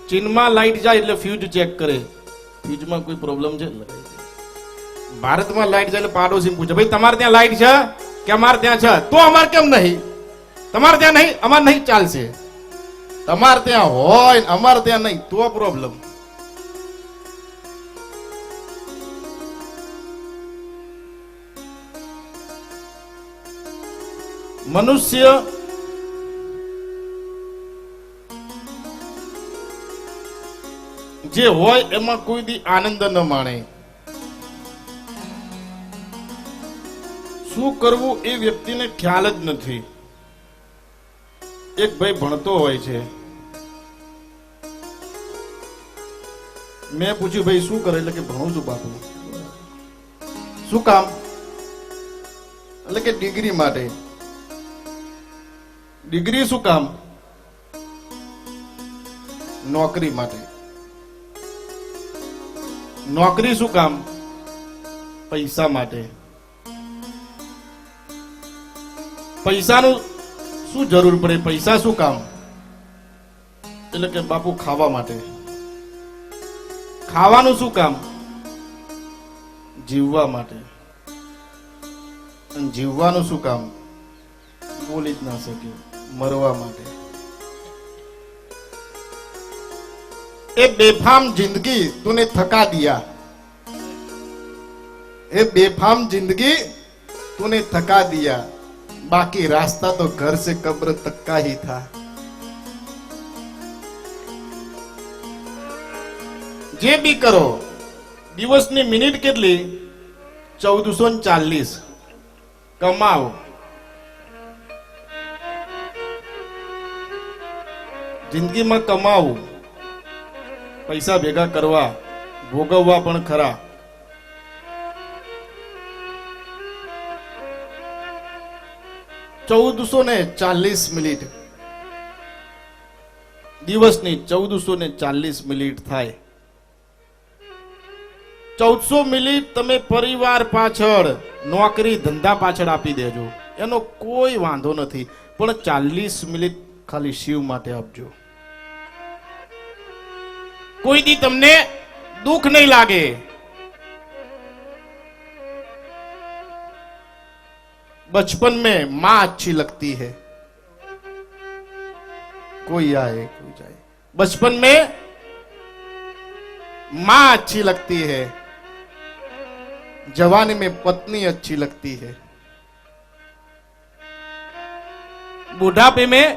ચીનમાં લાઈટ જાય એટલે ફ્યુઝ ચેક કરે, ફ્યુઝમાં કોઈ પ્રોબ્લેમ છે. ભારતમાં લાઈટ જાય એટલે પાડોશી પૂછે, ભાઈ તમારે ત્યાં લાઈટ છે કે અમારે ત્યાં છે? તો અમારે કેમ નહીં? તમારે ત્યાં નહીં, અમારે નહીં ચાલશે. તમારે ત્યાં હોય અમારે ત્યાં નહીં તો પ્રોબ્લેમ. મનુષ્ય જે હોય એમાં કોઈ દી આનંદ ન માણે. શું કરવું એ વ્યક્તિને ખ્યાલ જ નથી. એક ભાઈ ભણતો હોય છે, મેં પૂછ્યું ભાઈ શું કરે? એટલે કે ભણું છું બાપુ. શું કામ? એટલે કે ડિગ્રી માટે. ડિગ્રી શું કામ? નોકરી માટે. નોકરી શું કામ? પૈસા માટે. પૈસાનું શું જરૂર પડે? પૈસા શું કામ? એટલે કે બાપુ ખાવા માટે. ખાવાનું શું કામ? જીવવા માટે. અને જીવવાનું શું કામ? બોલી જ ના શકે, મરવા માટે. એ બેફામ જિંદગી તूने थका दिया, એ બેફામ जिंदगी तूने थका दिया, बाकी रास्ता तो घर से कब्र तक का ही था. જે બી કરો, દિવસની મિનિટ કેટલી? 1440. કમાવો. જિંદગીમાં કમાવું, પૈસા ભેગા કરવા, ભોગવવા પણ ખરા. ₹1440 મિનિટ દિવસની 1440 મિનિટ થાય. 1400 મિનિટ તમે પરિવાર પાછળ, નોકરી ધંધા પાછળ આપી દેજો, એનો કોઈ વાંધો નથી. પણ 40 મિનિટ ખાલી શિવ માટે આપજો. કોઈ દી તમને દુઃખ નહીં લાગે. बचपन में माँ अच्छी लगती है, कोई आए कोई जाए. बचपन में माँ अच्छी लगती है, जवानी में पत्नी अच्छी लगती है, बुढ़ापे में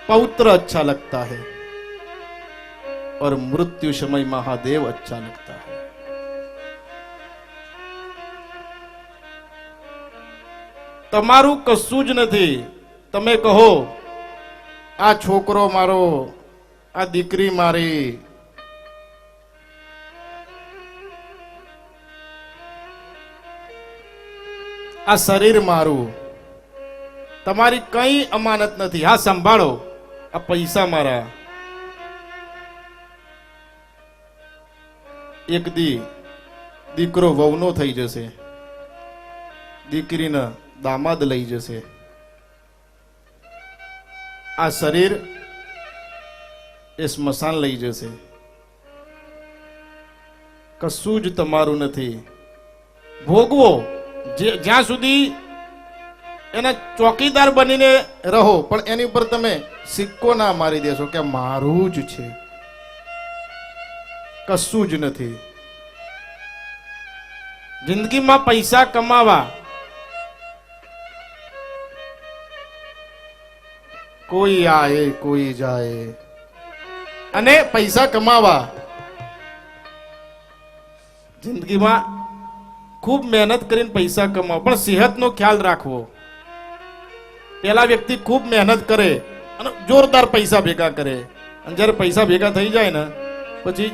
पौत्र अच्छा लगता है और मृत्यु समय महादेव अच्छा लगता है. તમારું કશું જ નથી. તમે કહો આ છોકરો મારો, આ દીકરી મારી, આ શરીર મારું, તમારી કઈ અમાનત નથી. હા સંભાળો, આ પૈસા મારા. એક દી દીકરો વહુનો થઈ જશે, દીકરીના દામાદ લઈ જશે. આ શરીર એ સ્મશાન લઈ જશે. કશું જ તમારું નથી. ભોગવો. જ્યાં સુધી એના ચોકીદાર બનીને રહો, પણ એની ઉપર તમે સિક્કો ના મારી દેશો કે મારું જ છે. કશું જ નથી. જિંદગીમાં પૈસા કમાવા કોઈ આયે કોઈ જાય, અને પૈસા કમાવા જિંદગીમાં ખૂબ મહેનત કરીને પૈસા કમાવો, પણ સેહતનો ખ્યાલ રાખવો. પેલા વ્યક્તિ ખૂબ મહેનત કરે અને જોરદાર પૈસા ભેગા કરે, અને જ્યારે પૈસા ભેગા થઈ જાય ને પછી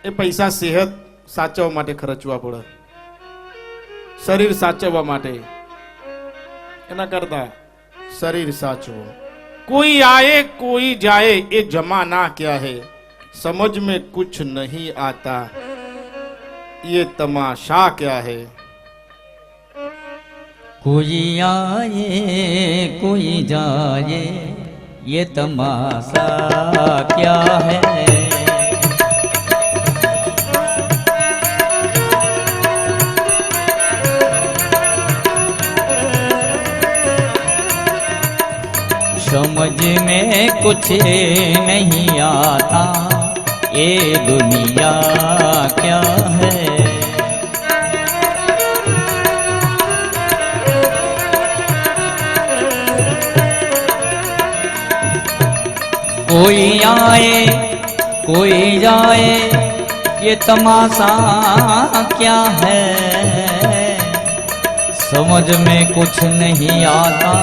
એ પૈસા સેહત સાચવવા માટે ખર્ચવા પડે, શરીર સાચવવા માટે. એના કરતા શરીર સાચવો. કોઈ આए कोई जाए ये जमाना क्या है, समझ में कुछ नहीं आता ये तमाशा क्या है. कोई आए कोई जाए ये तमाशा क्या है. समझ में कुछ नहीं आता ये दुनिया क्या है. कोई आए कोई जाए ये तमाशा क्या है, समझ में कुछ नहीं आता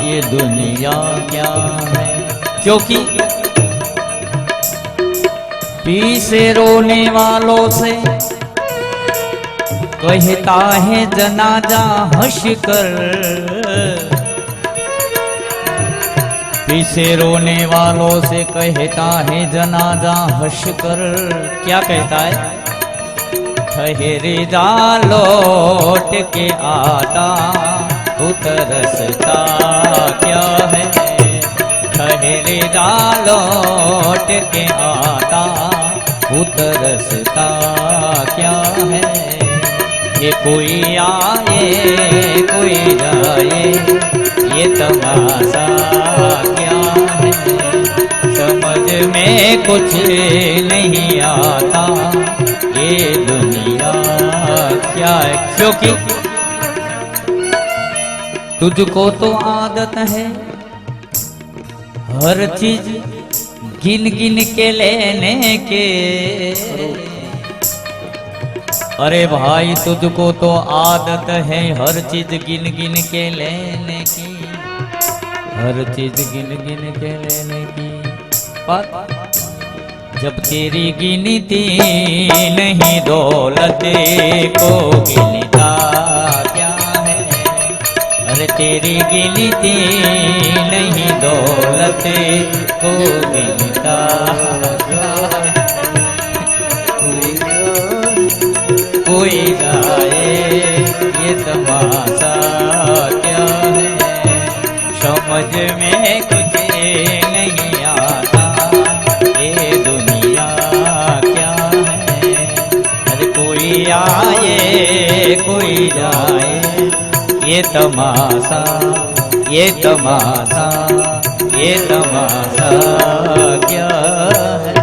ये दुनिया क्या है. क्योंकि पीछे रोने वालों से कहता है जनाजा हंस कर, पीछे रोने वालों से कहता है जनाजा हंस कर. क्या कहता है? ठहरे जा लौट के आता तू तरसता क्या है. ठहरे जा लौट के आता तू तरसता क्या है. ये कोई आए कोई जाए ये तमाशा क्या है, समझ में कुछ नहीं आता ये दुनिया क्या है. क्योंकि तुझको तो आदत है हर चीज गिन गिन के लेने के. अरे भाई तुझको तो आदत है हर चीज गिन गिन के लेने की, हर चीज गिन गिन के लेने की. पर जब तेरी गिनती नहीं दौलत को गिनता क्या है. अरे तेरी गिनती नहीं दौलत को गिनता क्या है. कोई जाए ये तमाशा क्या है, समझ में कुछ नहीं आता ये दुनिया क्या है. अरे कोई आए कोई जाए ये तमाशा ये तमाशा ये तमाशा क्या है.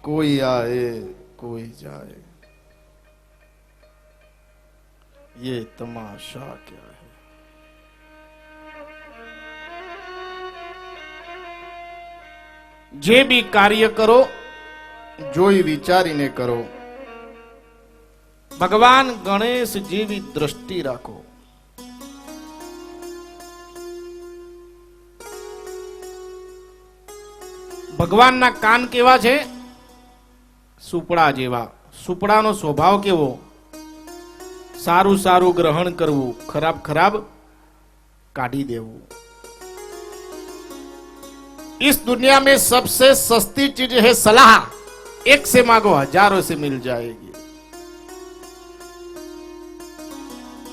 कोई आए कोई जाए ये तमाशा क्या है. જે બી કાર્ય કરો જોઈ વિચારીને કરો. ભગવાન ગણેશ જેવી દ્રષ્ટિ રાખો. ભગવાનના કાન કેવા છે? સુપડા જેવા. સુપડાનો સ્વભાવ કેવો? સારું સારું ગ્રહણ કરવું, ખરાબ ખરાબ કાઢી દેવું. इस दुनिया में सबसे सस्ती चीज है सलाह, एक से मांगो हजारों से मिल जाएगी.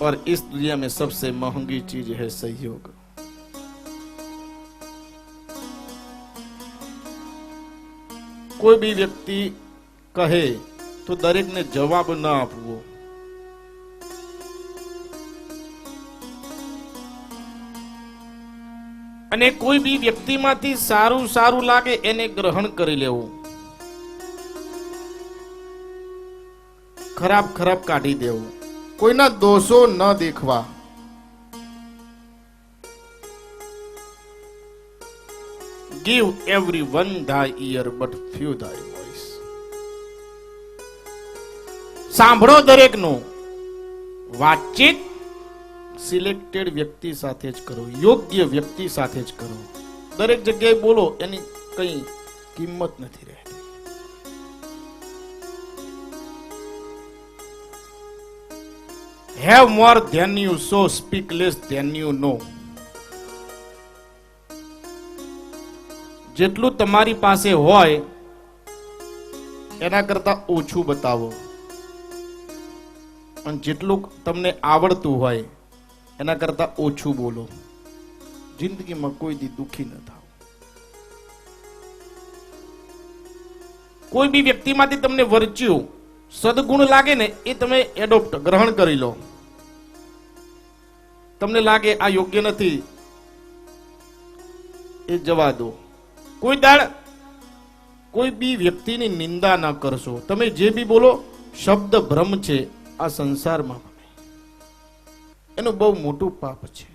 और इस दुनिया में सबसे महंगी चीज है सहयोग. કોઈ બી વ્યક્તિ કહે તો દરેકને જવાબ ન આપવો. અને કોઈ બી વ્યક્તિમાંથી સારું સારું લાગે એને ગ્રહણ કરી લેવું. ખરાબ ખરાબ કાઢી દેવું, કોઈના દોષો ન દેખવા. Give everyone thy ear but few thy voice. સાંભળો દરેકનું, વાતચીત સિલેક્ટેડ વ્યક્તિ સાથે જ કરો, યોગ્ય વ્યક્તિ સાથે જ કરો. દરેક જગ્યાએ બોલો એની કઈ કિંમત નથી રહેતી. Have more than you sow, speak less than you know. જેટલું તમારી પાસે હોય એના કરતા ઓછું બતાવો, અને જેટલું તમને આવડતું હોય એના કરતા ઓછું બોલો. જિંદગીમાં કોઈ દી દુખી ન થાવ. કોઈ બી વ્યક્તિમાંથી તમને વર્ચ્યું સદગુણ લાગે ને એ તમે એડોપ્ટ ગ્રહણ કરી લો. તમને લાગે આ યોગ્ય નથી એ જવા દો. કોઈ દાડ કોઈ બી વ્યક્તિની નિંદા ન કરશો. તમે જે બી બોલો શબ્દ ભ્રમ છે આ સંસારમાં, એનું બહુ મોટું પાપ છે.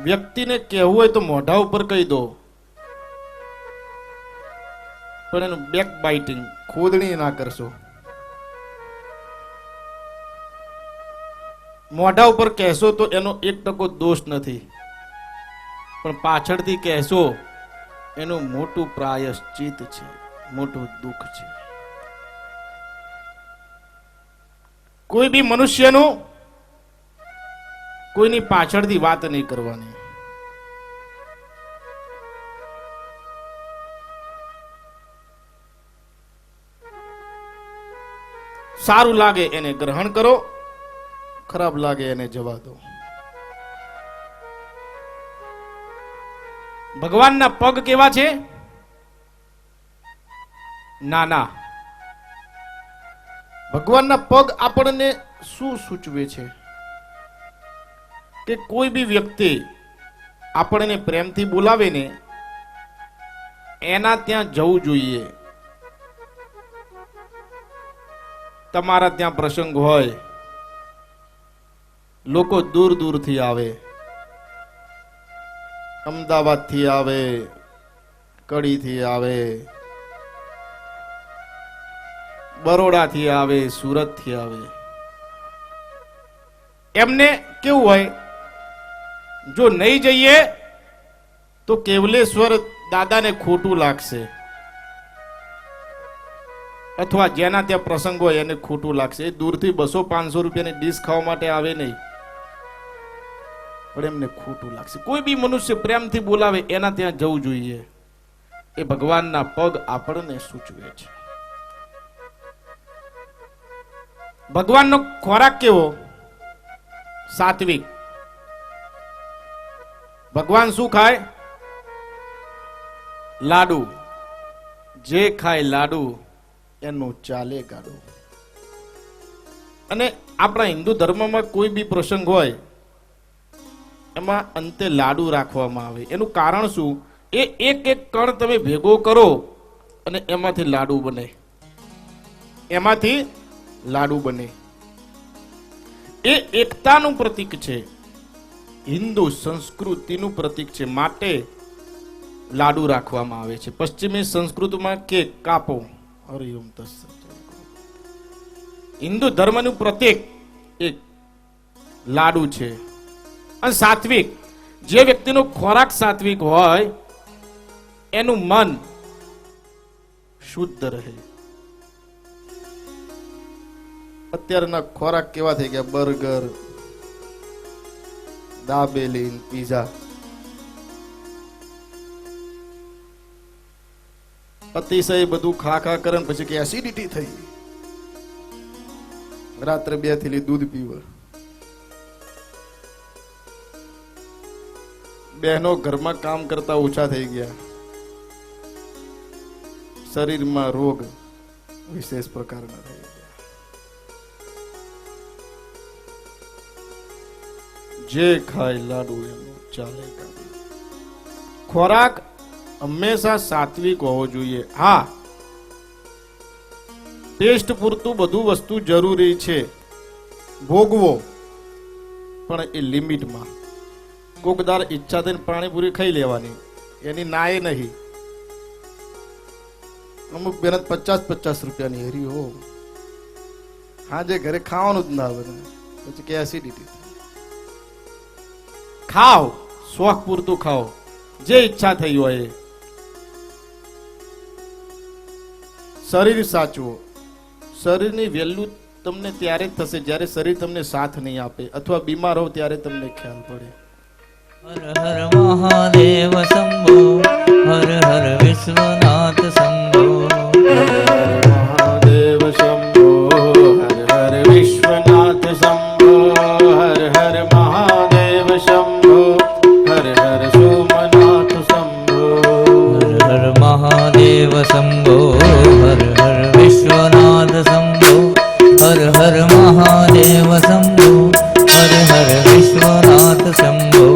વ્યક્તિને કહેવું હોય તો મોઢા ઉપર કહી દો, પણ એનું બેક બાઇટિંગ ખોદણી ના કરશો. મોઢા ઉપર કહેશો તો એનો 1% દોષ નથી, પણ પાછળથી કહેશો એનું મોટું પ્રાયશ્ચિત છે, મોટું દુઃખ છે. કોઈ બી મનુષ્યનું કોઈની પાછળથી વાત નહીં કરવાની. સારું લાગે એને ગ્રહણ કરો, ખરાબ લાગે એને જવા દો. ભગવાનના પગ કેવા છે? નાના. ભગવાનના પગ આપણને શું સૂચવે છે કે કોઈ બી વ્યક્તિ આપણને પ્રેમથી બોલાવે ને એના ત્યાં જવું જોઈએ. તમારા ત્યાં પ્રસંગ હોય, લોકો દૂર દૂરથી આવે, અમદાવાદથી આવે, કડીથી આવે, બરોડાથી આવે, સુરતથી આવે. એમને કેવું હોય, જો નહીં જઈએ તો કેવલેશ્વર દાદાને ખોટું લાગશે, અથવા જેના ત્યાં પ્રસંગ હોય એને ખોટું લાગશે. એ દૂરથી 200-500 રૂપિયાની ડીશ ખાવા માટે આવે નહીં, પણ એમને ખોટું લાગશે. કોઈ બી મનુષ્ય પ્રેમથી બોલાવે એના ત્યાં જવું જોઈએ. એ ભગવાનના પગ આપણને સૂચવે છે. ભગવાનનો ખોરાક કેવો? સાત્વિક. ભગવાન શું ખાય? લાડુ. જે ખાય લાડુ એનું ચાલે ગાડું. અને આપણા હિન્દુ ધર્મમાં કોઈ બી પ્રસંગ હોય એમાં અંતે લાડુ રાખવામાં આવે. એનું કારણ શું? એ એક એક કણ તમે ભેગો કરો અને એમાંથી લાડુ બને. એમાંથી લાડુ બને. એ એકતાનું પ્રતીક છે, હિન્દુ સંસ્કૃતિનું પ્રતીક છે. માટે લાડુ રાખવામાં આવે છે. પશ્ચિમી સંસ્કૃતિમાં કેક કાપો. હરિઓમ તત્સત. હિન્દુ ધર્મનું પ્રતીક એક લાડુ છે. અને સાત્વિક, જે વ્યક્તિનો ખોરાક સાત્વિક હોય એનું મન શુદ્ધ રહે. અત્યારના ખોરાક કેવા થઈ ગયા? Burger, dabeli, pizza. અતિશય બધું ખા ખા કરે પછી કે એસિડિટી થઈ. રાત્રે 2 થેલી દૂધ પીવે. બહેનો ઘરમાં કામ કરતા ઓછા થઈ ગયા. શરીરમાં રોગ વિશેષ પ્રકારના થઈ ગયા. જે ખાય લાડુ એનું ચાલે ગાડું. ખોરાક હંમેશા સાત્વિક હોવો જોઈએ. હા, ટેસ્ટ પૂરતું બધું વસ્તુ જરૂરી છે, ભોગવો, પણ એ લિમિટમાં. કોકદાર ઈચ્છા થઈને પાણીપુરી ખાઈ લેવાની, એની નાય નહીં. અમુક બેન 50-50 રૂપિયાની હરી હો, હાજે ઘરે ખાવાનું જ ના બને, પછી કે એસિડિટી. ખાઓ, શોખ પૂરતું ખાઓ, જે ઈચ્છા થઈ હોય. શરીર સાચવો. શરીરની વેલ્યુ તમને ત્યારે જ થશે જ્યારે શરીર તમને સાથ નહીં આપે, અથવા બીમાર હો ત્યારે તમને ખ્યાલ પડે. હર હર મહાદેવ શંભો, હર હર વિશ્વનાથ શંભો, મહાદેવ શંભો, હર હર વિશ્વનાથ શંભો, હર હર મહાદેવ શંભો, હર હર સોમનાથ શંભો, હર હર મહાદેવ શંભો, હર હર વિશ્વનાથ શંભો, હર હર મહાદેવ શંભો, હર હર વિશ્વનાથ શંભો.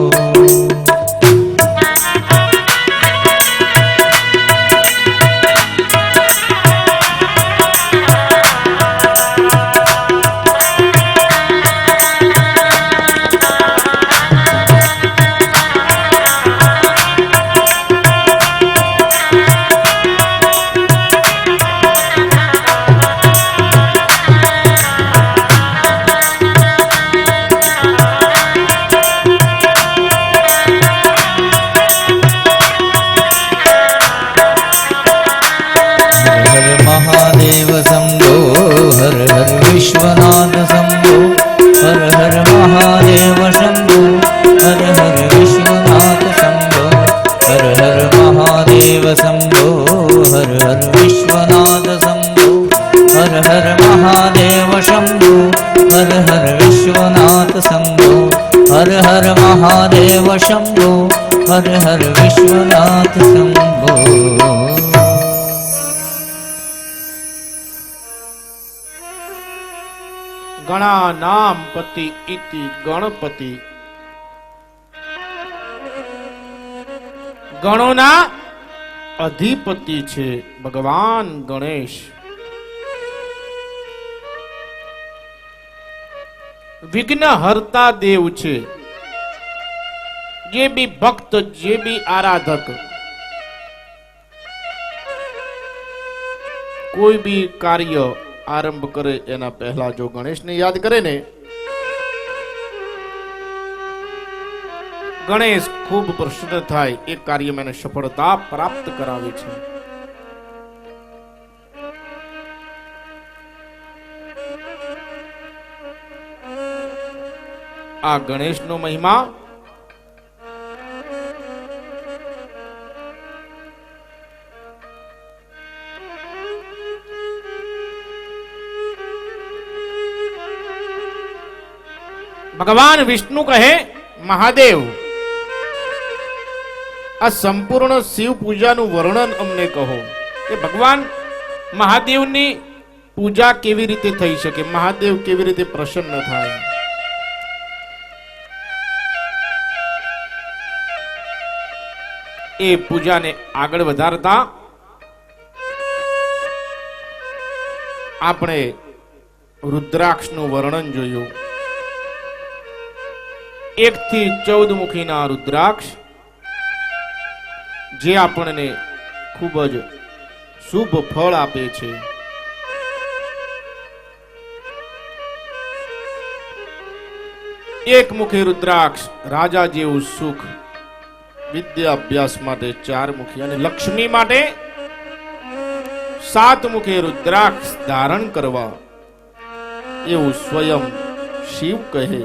મહાદેવ શંભો, હર હર વિશ્વનાથ શંભો, હર હર મહાદેવ શંભો, હર હર વિશ્વનાથ શંભો, હર હર મહાદેવ શંભો, હર હર વિશ્વનાથ શંભો, હર હર મહાદેવ શંભો, હર હર વિશ્વનાથ શંભો, હર હર મહાદેવ શંભો, હર હર વિશ્વનાથ શંભો. ગણા નામ પતિ ઇતિ ગણપતિ. ગણોના અધિપતિ છે ભગવાન ગણેશ. વિઘ્ન હરતા દેવ છે. જે બી ભક્ત, જે બી આરાધક કોઈ બી કાર્ય આરંભ કરે એના પહેલા જો ગણેશને યાદ કરે ને, ગણેશ ખૂબ પ્રસન્ન થાય, એ કાર્યમાં એને સફળતા પ્રાપ્ત કરાવે છે. આ ગણેશનો મહિમા ભગવાન વિષ્ણુ કહે, મહાદેવ, આ સંપૂર્ણ શિવ પૂજાનું વર્ણન અમને કહો કે ભગવાન મહાદેવની પૂજા કેવી રીતે થઈ શકે, મહાદેવ કેવી રીતે પ્રસન્ન થાય. એ પૂજાને આગળ વધારતા આપણે રુદ્રાક્ષનું વર્ણન જોયું. 1 થી 14 મુખીના રુદ્રાક્ષ, જે આપણને ખૂબ જ શુભ ફળ આપે છે. એક મુખી રુદ્રાક્ષ રાજા જેવું સુખ, વિદ્યા અભ્યાસ માટે 4 મુખી, અને લક્ષ્મી માટે 7 મુખી રુદ્રાક્ષ ધારણ કરવા, એવું સ્વયં શિવ કહે.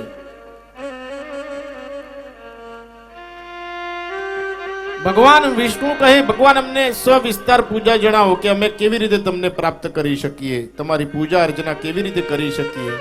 ભગવાન વિષ્ણુ કહે, ભગવાન અમને સવિસ્તાર પૂજા જણાવો કે અમે કેવી રીતે તમને પ્રાપ્ત કરી શકીએ, તમારી પૂજા અર્ચના કેવી રીતે કરી શકીએ.